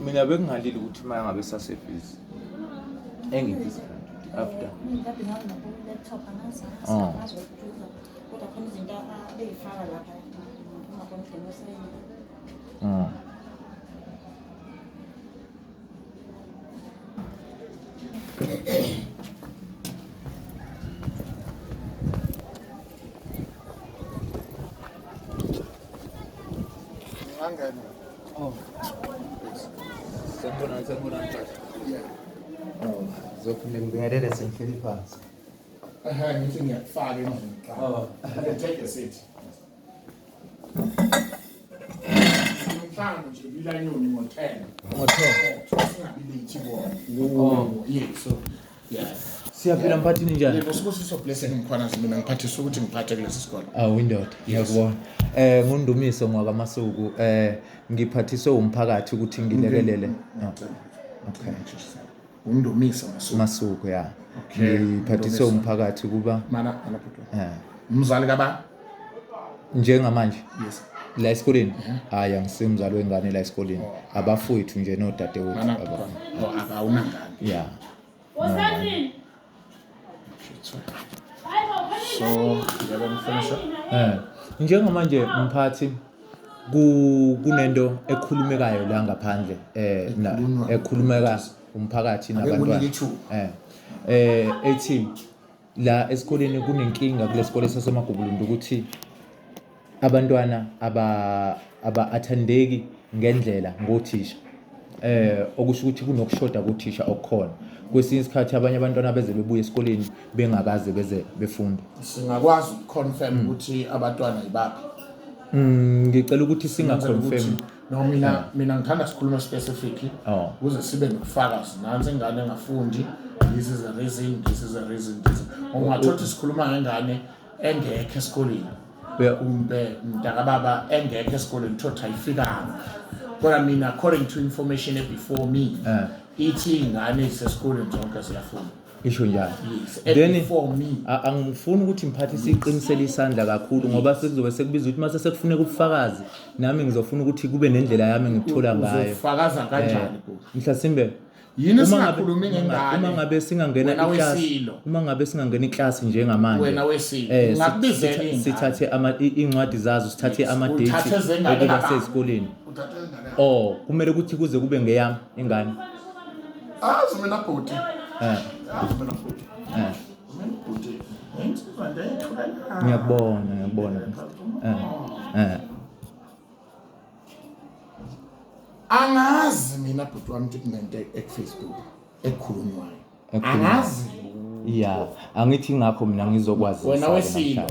mina bekungalile ukuthi uma ngabe sasebhizi engiphi isikhathi after laptop anazi kodwa khona izinto abeyifaka lapha ungabona ngenosayini. Sanibona. Zophinde ngibingelele sengihleli phansi. Ngithi ngiyakufaka endlini qala. Take a seat. Mhlawumbe nje bilanyoni ngo-10. Singabi late bona. Yes, so yeah. Siyaphila mphathini njani? Yebo sibusiso blessing mkhwana mina ngiphathisa ukuthi ngiphathe kulesi sikole. Windoda. Ngiyakubona. Ngundumiso ngwakamasuku. Ngiphathiswe umphakathi ukuthi ngilekelele. Okay. Undumiso masuku ya. Ngiphathiswe umphakathi kuba mana phuthu. Umzali kaba njengamanje. Yes. La esikoleni? Hayi angisimzali wengane la esikoleni. Abafowethu nje nodadewethu aba. Akawunangane. Yeah. Wosani? So, ngiyabonifundisa. Njengamanje mphathi kunento ekhulumekayo la ngaphandle ekhulumeka umphakathi nabantwana ethi la esikoleni kunenkinga kulesikole sasemagubulundu ukuthi abantwana aba-athandeki ngendlela ngothisha okusho ukuthi kunokushoda kothisha okukhona kwesinye isikhathi abanye abantwana beze bebuye esikoleni bengakaze beze befunde. Singakwazi ukuconfirm ukuthi abantwana ibaphi? Ngicela ukuthi singaconfirm. No, mina ngithanda sikhuluma specifically ukuze sibe nokufakazi nansi ingane engafundi, this is a reason. Ungathothi sikhuluma ngengane engekho esikoleni. Mntaka baba engekho esikoleni thothi ayifikanga. Kodwa mina according to information before me ithi ingane isesikoleni zonke siyafunda. Isho njalo. Then for me angifuni ukuthi mphathi siqinisele isandla kakhulu ngoba sekuzobe sekubiza ukuthi mase sekufuneka ubufakazi nami ngizofuna ukuthi kube nendlela yami ngithola ngayo. Ufakaza kanjani ku? Mhlasimbe yini sikhuluma ngengane uma ngabe singangena iklasi iklasi njengamanje wena wesilo ngakubizela sithathe incwadi zazo sithathe ama-date ukuba sesikoleni kumele ukuthi kuze kube ngeyami ingane mina bhuti ngiyakubona angazi mina bhuti wami ukuthi kunento Facebook ekhulunywayo angazi ya angithi ngakho mina ngizokwazi wena wesilo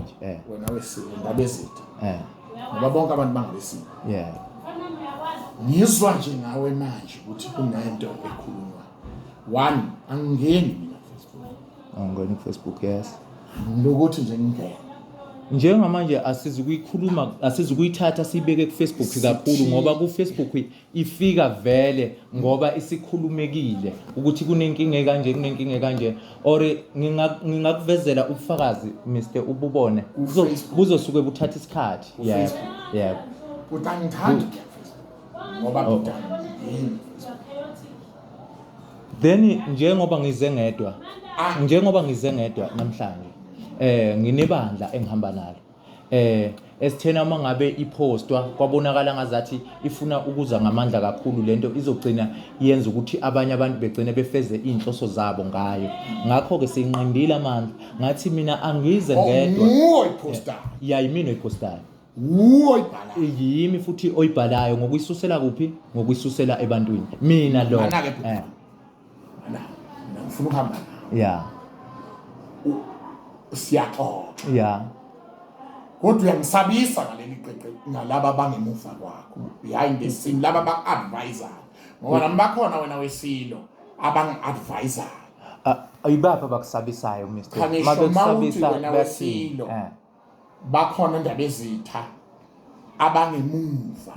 ngabezitha ngoba bonke abantu bangabesilo ngizwa nje ngawe manje ukuthi kunento ekhulunywayo. One, angingeni mina Facebook. Angingeni Facebook, yes. Ngokuthi nje ngingena. Njengamanje asizukuyithatha siyibeke ku Facebook kakhulu ngoba ku Facebook ifika vele ngoba isikhulumekile ukuthi kunenkinga kanje or ngingakuvezela ubufakazi Mr ububone buzosuke buthatha isikhathi. Yeah. Utangithanda ngoba butanga. Then njengoba ngize ngedwa namhlanje nginebandla engihamba nalo esithena uma ngabe ipostwa kwabonakala ngazathi ifuna ukuza ngamandla kakhulu lento izogcina yenza ukuthi abanye abantu begcine befeze inhloso zabo ngayo ngakho ke sinqindile amandla ngathi mina angize ngedwa yimina oyipostayo yimi futhi oyibhalayo ngokuyisusela kuphi ngokuyisusela ebantwini mina lo ngifuna ukuhamba siyaxoxa kodwa uyangisabisa ngaleli qeqe nalaba bangemuva kwakho behind the scene laba ba-advisor ngoba nami bakhona wena wesilo abangi-advisor ayibapha bakusabisayo Mr. Mabekusabisa wena wesilo bakhona ndaba ezitha abangemuva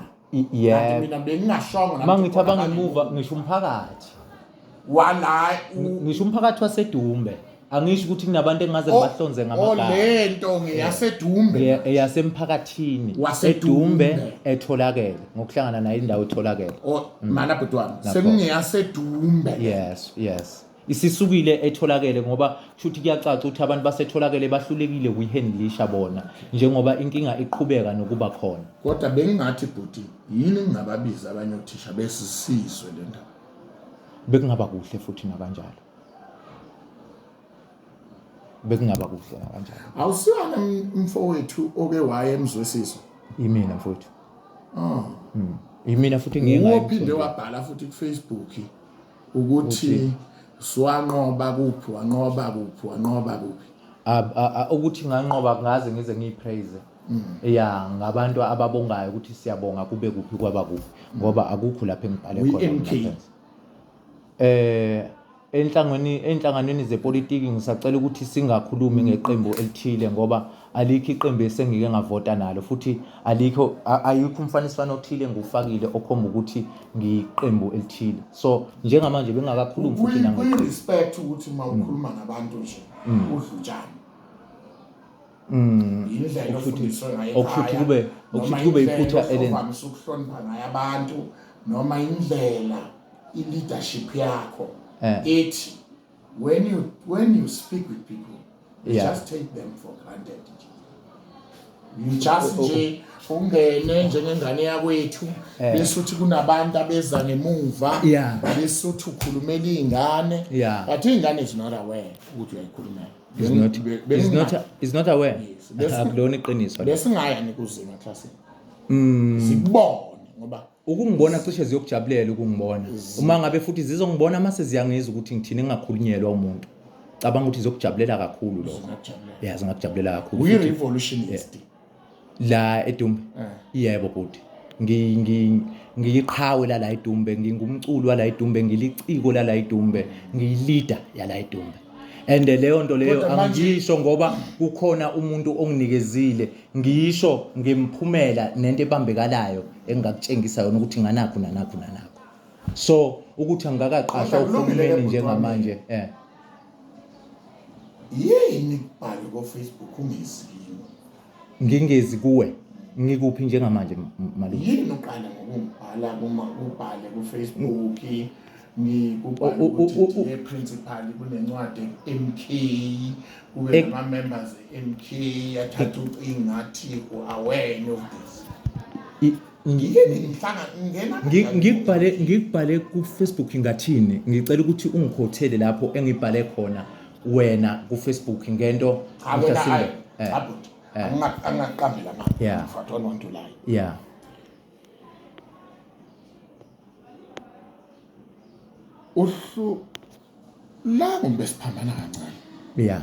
mina bengingashongo mangithi abangemuva ngisho umphakathi wala ngisho umphakathi wasedumbe angisho ukuthi kunabantu engaze bahlonze ngamagama lento ngeyasedumbe yasemphakathini Wasedumbe. etholakele ngokuhlangana nayo indawo etholakele mana butwana sekungeyasedumbe yes isisukile etholakele ngoba kushuthi kuyacaca ukuthi abantu basetholakele bahlulekile kuyihandlisha bona njengoba inkinga iqhubeka nokuba khona kodwa bengingathi bhuti yini ngingababiza abanye othisha besisizwe le ndaba bekungaba kuhle futhi nakanjalo bekungaba kuhle nakanjalo awusiwana mfowethu oke waye emzwesizo imina mfowethu imina futhi ngingayi uphinde wabhala futhi kuFacebook ukuthi siwanqoba kuphi ukuthi nganqoba ngaze ngize ngiyipraise ngabantu ababongayo ukuthi siyabonga kube kuphi kwaba kuphi ngoba akukho lapha engibhale khona enhlanganweni zepolitiki ngisacela ukuthi singakhulumi ngeqembu elithile ngoba alikho iqembu esengike ngavota nalo futhi ayikho umfaniswano othile ngufakile okhomba ukuthi ngiqembu elithile so njengamanje bengakakhulumi futhi nangeqembu respect ukuthi mawukhuluma nabantu nje udlutshana indlela ofundiswa ngayo okuthi kube iphutha elenza ukuhlonipha ngayo abantu noma indlela i-leadership yakho ethi when you speak with people you just take them for granted you just nje ungene njengengane yakwethu bese uthi kunabantu abeza ngemuva bese uthi ukhulumela izingane but izingane is not aware ukuthi uyayikhulumela is not aware akulona iqiniso bese ngaya nikuzima classini sikubone ngoba ukungibona cishe ziyokujabulela ukungibona uma ngabe futhi zizongibona mase ziyangizwa ukuthi ngithini engakhulunyelwa umuntu cabanga ukuthi zizokujabulela kakhulu lokho zingakujabulela kakhulu we revolutionist la edumbe yebo bhuti ngiyiqhawe la edumbe ngingumculi wala edumbe ngiliciko la edumbe ngiyilida yala edumbe and leyo nto leyo angisho ngoba kukhona umuntu onginikezile ngisho ngimphumela nento ebambekalayo engakutshengisa yona ukuthi nganakho so ukuthi angakaqashwa uhulumeni njengamanje yini kubhale ku Facebook ungizini ngingezi kuwe ngikuphi njengamanje malume yini uqala ngokubhala ubhale ku Facebook ngikubhala ukuthi principal kunencwadi MK kube nama members MK athatha ingathi aware of this ngikubhale ku Facebook ngathini ngicela ukuthi ungikhothele lapho engibhale khona wena ku Facebook ngento mhlasile angaqambela manje mfowethu wantulayo uhlu la ngombe siphambana kancane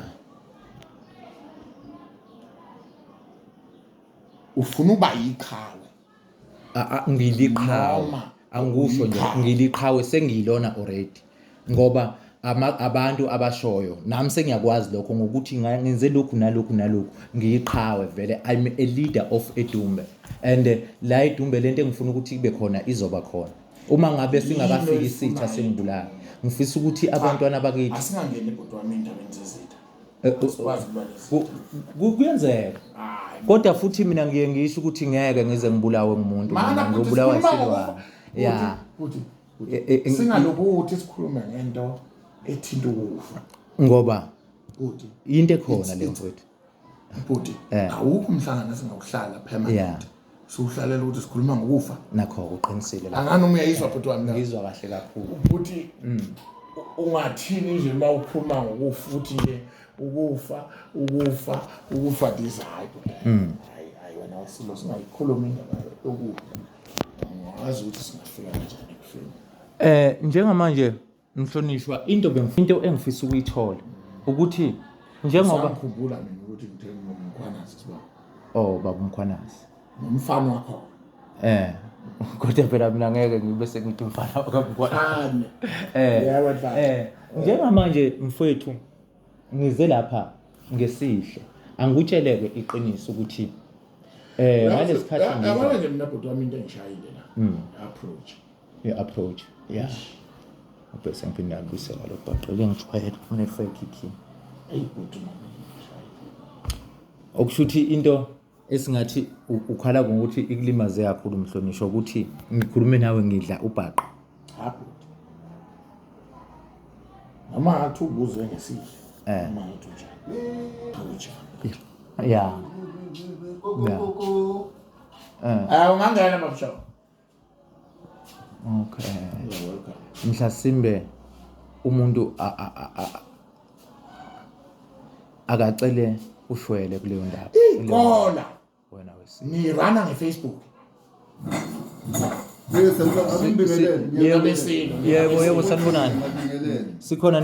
ufuna uba yiqhawe ngiliqhawe angisho nje ngiliqhawe sengiyilona already ngoba abantu abashoyo nami sengiyakwazi lokho ngokuthi ngenze lokhu nalokhu ngiyiqhawe vele I'm a leader of edumbe and la edumbe lento engifuna ukuthi kube khona izoba khona uma ngabe singakafiki isitha sengibulala ngifisa ukuthi abantwana bakithi asingangeni ibhodwa wami endabeni zezitha kuyenzeka kodwa futhi mina ngiye ngisho ukuthi ngeke ngize ngibulawe ngumuntu ngobulawa isilwane singalokuthi sikhulume ngento ethinta ukufa ngoba into ekhona le mfowethu bhuti awukho umhlangano singawuhlala permanent sokuhlalela ukuthi sikhuluma ngokufa nakho uqinisile la angani umuyayizwa bhuti wami ngizwa kahle kakhulu bhuti ungathini nje mawukhuluma ngokufa futhi nje ukufa dizayi hayi wena wasilo singayikhuluma indaba yokufa ngazi ukuthi singafika kanjani ekufeni njengamanje mhlonishwa into engifisa ukuyithola ukuthi njengoba ngikhumbula mina ukuthi ngithenge umkhwanazi siba baba umkhwanazi umfana wakho kodwa phela mina ngeke ngibe sengithi umfana wakamkhwanazi njengamanje mfowethu ngize lapha ngesihle angikutsheleke iqiniso ukuthi ngalesikhathi yabona nje mina bhuti wami into engishayile la approach bese ngiphinda ngibuyisela lo bhaqele ngijwayele kufanele fake key eyibhuti okushuthi into esingathi ukhala ngokuthi ikulimaze kakhulu Mhlonishwa ukuthi ngikhulume nawe ngidla ubhaqa hapo noma ngathi ubuzwe ngesidlo noma ngathi njani ya ungangena mabusho okay mhlasimbe umuntu akacele ushwele kuleyo ndaba ikola wena wesi nirana ngeFacebook yebo sanibonani sikhona